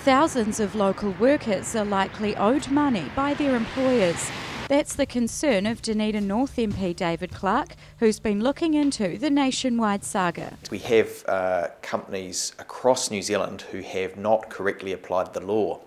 Thousands of local workers are likely owed money by their employers. That's the concern of Dunedin North MP David Clark, who's been looking into the nationwide saga. We have companies across New Zealand who have not correctly applied the law.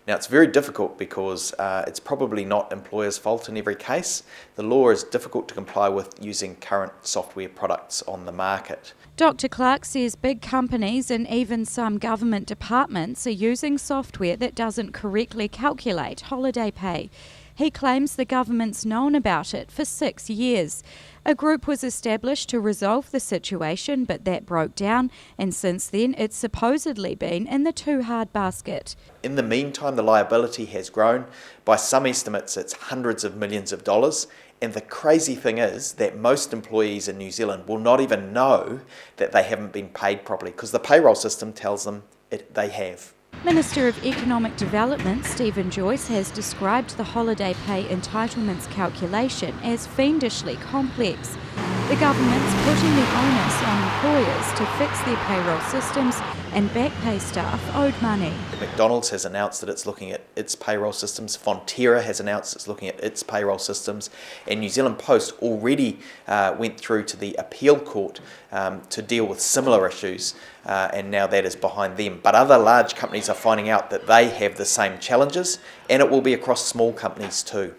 Now, it's very difficult because it's probably not employers' fault in every case. The law is difficult to comply with using current software products on the market. Dr Clark says big companies and even some government departments are using software that doesn't correctly calculate holiday pay. He claims the government's known about it for 6 years. A group was established to resolve the situation, but that broke down, and since then it's supposedly been in the too hard basket. In the meantime, the liability has grown. By some estimates, it's hundreds of millions of dollars. And the crazy thing is that most employees in New Zealand will not even know that they haven't been paid properly because the payroll system tells them they have. Minister of Economic Development Stephen Joyce has described the holiday pay entitlements calculation as fiendishly complex. The government's putting the onus on employers to fix their payroll systems, and back pay staff owed money. McDonald's has announced that it's looking at its payroll systems. Fonterra has announced it's looking at its payroll systems. And New Zealand Post already went through to the appeal court to deal with similar issues, and now that is behind them. But other large companies are finding out that they have the same challenges, and it will be across small companies too.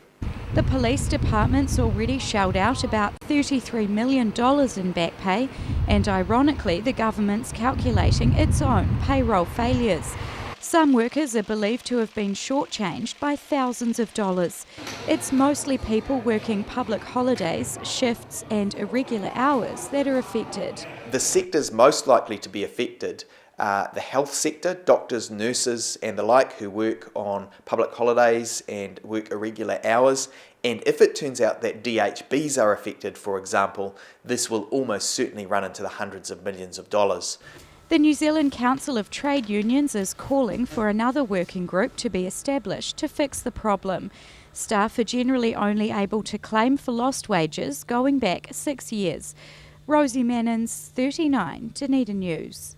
The police department's already shelled out about $33 million in back pay, and ironically the government's calculating its own payroll failures. Some workers are believed to have been shortchanged by thousands of dollars. It's mostly people working public holidays, shifts and irregular hours that are affected. The sectors most likely to be affected are the health sector, doctors, nurses and the like who work on public holidays and work irregular hours. And if it turns out that DHBs are affected, for example, this will almost certainly run into the hundreds of millions of dollars. The New Zealand Council of Trade Unions is calling for another working group to be established to fix the problem. Staff are generally only able to claim for lost wages going back 6 years. Rosie Mannins, 39, Dunedin News.